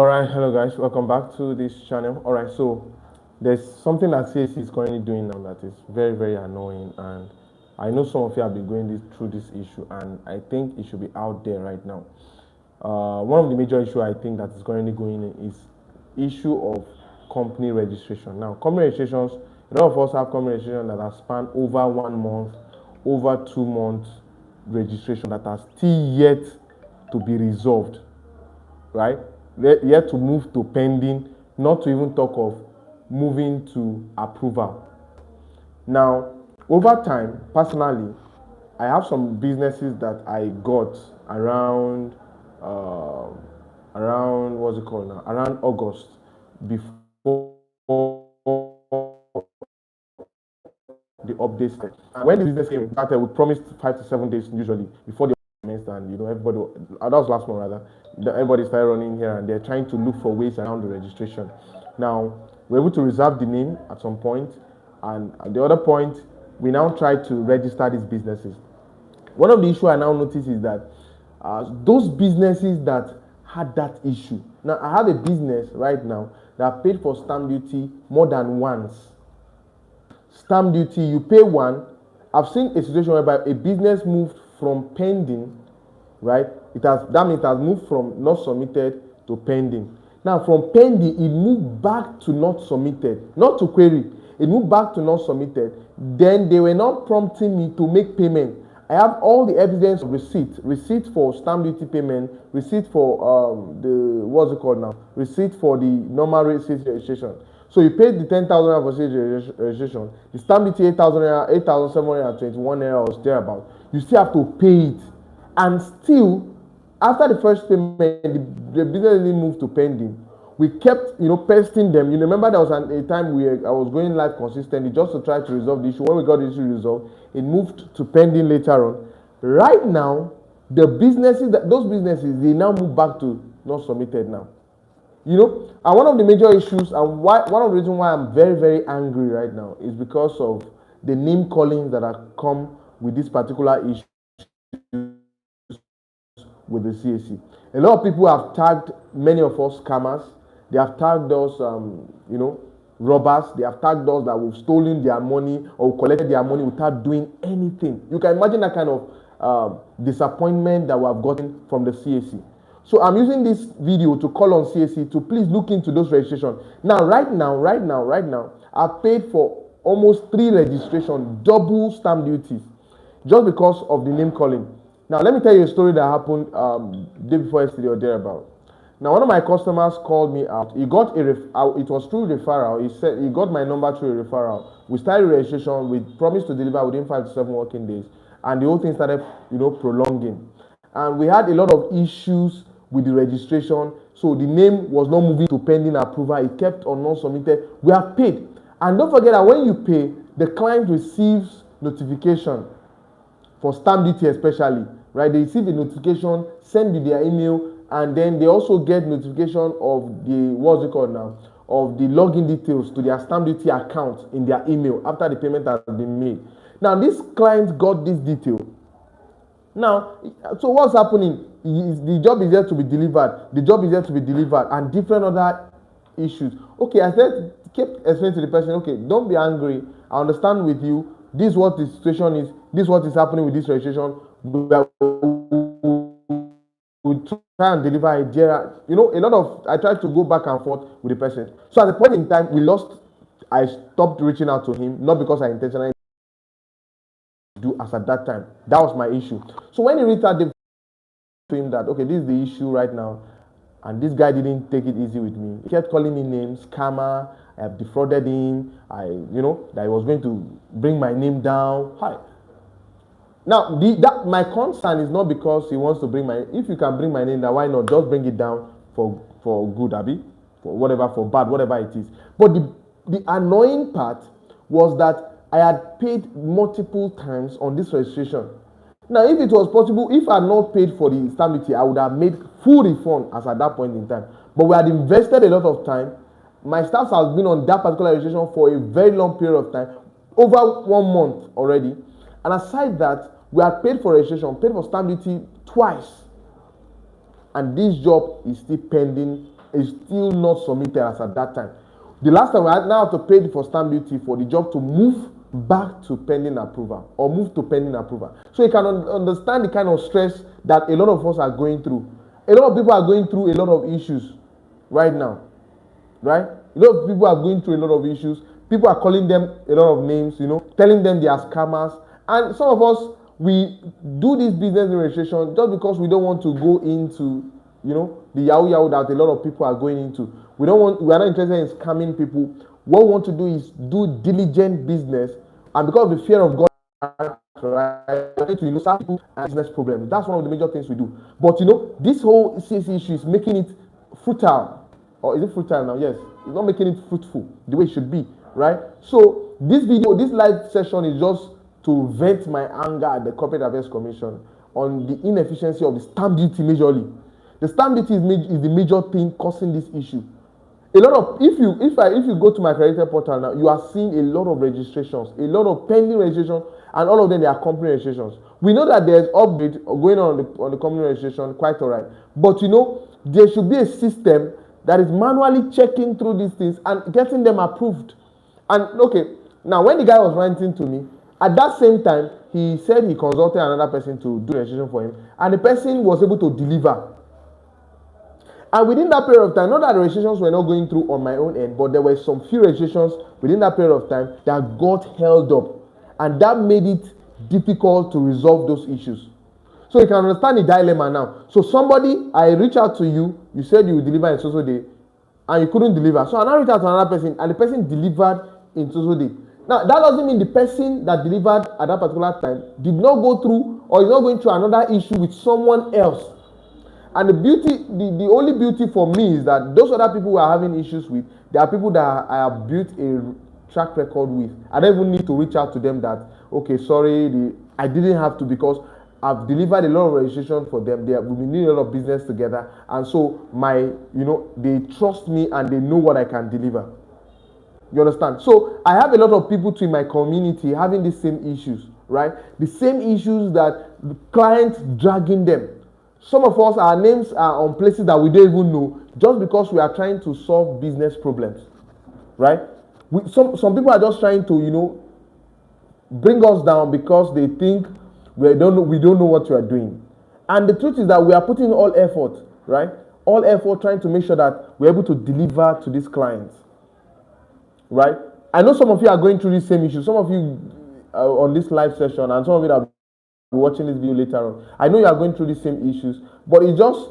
Alright, hello guys, welcome back to this channel. Alright, so there's something that CAC is currently doing now that is very, very annoying, and I know some of you have been going through this issue, and I think it should be out there right now. One of the major issues I think that is currently going in is issue of company registration. Now, company registrations, a lot of us have company registration that has spanned over 1 month, over 2 months registration that are still yet to be resolved, right? Yet to move to pending, not to even talk of moving to approval. Now, over time, personally, I have some businesses that I got around what's it called now? Around August, before the updates. And when the business came started, we promised 5 to 7 days usually before the commenced, and everybody, that was last month rather, everybody started running here and they're trying to look for ways around the registration. Now, we're able to reserve the name at some point, and at the other point, we now try to register these businesses. One of the issues I now notice is that those businesses that had that issue. Now, I have a business right now that paid for stamp duty more than once. Stamp duty, you pay one. I've seen a situation whereby a business moved from pending, right? That means it has moved from not submitted to pending. Now, from pending, it moved back to not submitted, not to query. It moved back to not submitted. Then they were not prompting me to make payment. I have all the evidence of receipt for stamp duty payment, receipt for receipt for the normal receipt registration. So you paid the 10,000 for receipt registration. The stamp duty 8,721 naira or thereabout. You still have to pay it, and still, after the first payment, the business didn't move to pending. We kept, pesting them. You remember there was a time I was going live consistently just to try to resolve the issue. When we got the issue resolved, it moved to pending later on. Right now, those businesses, they now move back to not submitted now. And one of the major issues, and one of the reasons why I'm very, very angry right now is because of the name calling that have come with this particular issue with the CAC. A lot of people have tagged many of us scammers. They have tagged us, robbers. They have tagged us that we've stolen their money or collected their money without doing anything. You can imagine that kind of disappointment that we have gotten from the CAC. So I'm using this video to call on CAC to please look into those registrations. Now, right now, I've paid for almost 3 registrations, double stamp duties, just because of the name calling. Now, let me tell you a story that happened day before yesterday or thereabout. Now, one of my customers called me out. He got it was through referral. He said he got my number through a referral. We started registration. We promised to deliver within 5 to 7 working days, and the whole thing started, prolonging. And we had a lot of issues with the registration, so the name was not moving to pending approval. It kept on not submitted. We have paid, and don't forget that when you pay, the client receives notification for stamp duty, especially, right? They receive a notification, send you their email, and then they also get notification of the of the login details to their stamp duty account in their email after the payment has been made. Now, this client got this detail. Now, so what's happening? The job is yet to be delivered. And different other issues. Okay, I said, kept explaining to the person, okay, don't be angry. I understand with you. This is what the situation is. This is what is happening with this registration. We try and deliver a I tried to go back and forth with the person. So at the point in time, I stopped reaching out to him, not because I intentionally do as at that time. That was my issue. So when he reached out to him that, okay, this is the issue right now, and this guy didn't take it easy with me. He kept calling me names, scammer. I have defrauded him. That he was going to bring my name down. Hi. Now, my concern is not because he wants to bring if you can bring my name down, why not? Just bring it down for good, Abby, for whatever, for bad, whatever it is. But the annoying part was that I had paid multiple times on this registration. Now, if it was possible, if I had not paid for the stamp duty, I would have made full refund as at that point in time. But we had invested a lot of time. My staff has been on that particular registration for a very long period of time, over 1 month already. And aside that, we had paid for stamp duty twice. And this job is still pending is still not submitted as at that time. The last time I now have to pay for stamp duty for the job to move back to pending approval or move to pending approval. So you can understand the kind of stress that a lot of us are going through. A lot of people are going through a lot of issues right now, right? A lot of people are going through a lot of issues. People are calling them a lot of names, telling them they are scammers. And some of us, we do this business registration just because we don't want to go into, the yahoo that a lot of people are going into. We are not interested in scamming people. What we want to do is do diligent business, and because of the fear of God, right, to start people and business problems. That's one of the major things we do. But this whole CAC issue is making it futile. Or is it futile now? Yes, it's not making it fruitful the way it should be, right? So this live session is just to vent my anger at the Corporate Affairs Commission on the inefficiency of the stamp duty majorly. The stamp duty is the major thing causing this issue. A lot of if you go to my accredited portal now, you are seeing a lot of registrations, a lot of pending registrations, and all of them they are company registrations. We know that there's update going on the company registration, quite alright. But there should be a system that is manually checking through these things and getting them approved. And okay, now when the guy was writing to me, at that same time he said he consulted another person to do registration for him, and the person was able to deliver. And within that period of time, not that the registrations were not going through on my own end, but there were some few registrations within that period of time that got held up. And that made it difficult to resolve those issues. So you can understand the dilemma now. So I reach out to you, you said you will deliver in so day, and you couldn't deliver. So I now reach out to another person, and the person delivered in so day. Now, that doesn't mean the person that delivered at that particular time did not go through or is not going through another issue with someone else. And the only beauty for me is that those other people who are having issues with, they are people that I have built a track record with. I don't even need to reach out to them that, okay, sorry, I didn't have to, because I've delivered a lot of registration for them. We've been doing a lot of business together. And so they trust me and they know what I can deliver. You understand? So I have a lot of people in my community having the same issues, right? The same issues that the clients dragging them. Some of us, our names are on places that we don't even know, just because we are trying to solve business problems, right? Some people are just trying to, bring us down because they think we don't know what we are doing. And the truth is that we are putting all effort, right? All effort trying to make sure that we're able to deliver to these clients, right? I know some of you are going through the same issue. Some of you on this live session, and some of you that watching this video later on, I know you are going through the same issues, but it's just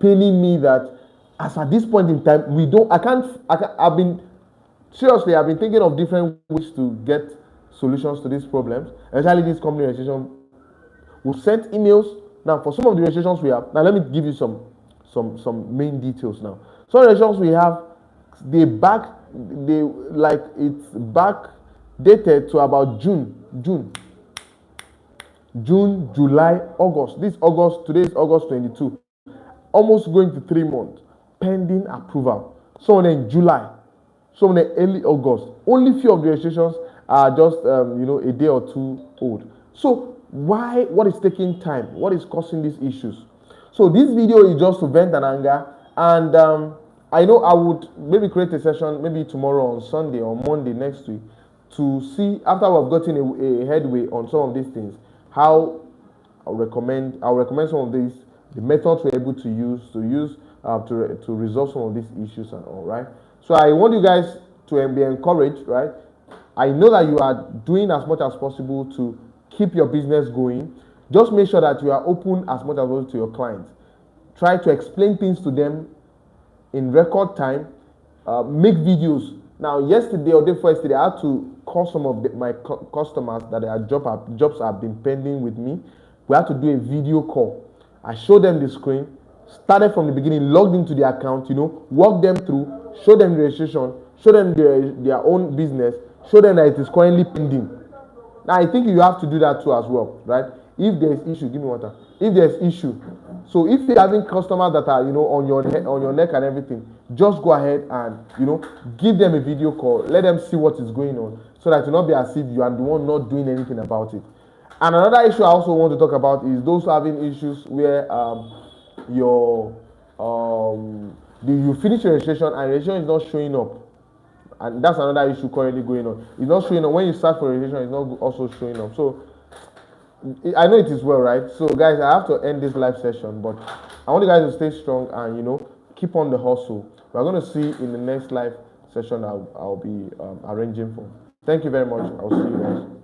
paining me that as at this point in time, I've been thinking of different ways to get solutions to these problems, especially this company registration. We've sent emails. Now, for some of the registrations we have, now let me give you some main details now. Some registrations we have, it's back dated to about June, July, August. Today is August 22. Almost going to 3 months. Pending approval. Some of them in July. Some of them early August. Only few of the registrations are just, a day or two old. So what is taking time? What is causing these issues? So this video is just to vent an anger. And I know I would maybe create a session maybe tomorrow on Sunday or Monday next week to see, after we've gotten a headway on some of these things, how I'll recommend some of these, the methods we're able to use to resolve some of these issues and all, right? So I want you guys to be encouraged, right? I know that you are doing as much as possible to keep your business going. Just make sure that you are open as much as possible to your clients. Try to explain things to them in record time. Make videos. Now, yesterday or day before yesterday, I had to call some of my customers that their jobs have been pending with me. We had to do a video call. I showed them the screen, started from the beginning, logged into the account, walked them through, showed them the registration, showed them their own business, showed them that it is currently pending. Now, I think you have to do that too as well, right? If there is issue, give me water. If there is issue, so if you're having customers that are, on your neck and everything, just go ahead and, give them a video call. Let them see what is going on, so that it will not be as if you are the one not doing anything about it. And another issue I also want to talk about is those having issues where your you finish your registration and registration is not showing up, and that's another issue currently going on. It's not showing up when you start for registration. It's not also showing up. So I know it is well, right? So guys, I have to end this live session, but I want you guys to stay strong and keep on the hustle. We're going to see in the next live session I'll be arranging for. Thank you very much. I'll see you guys.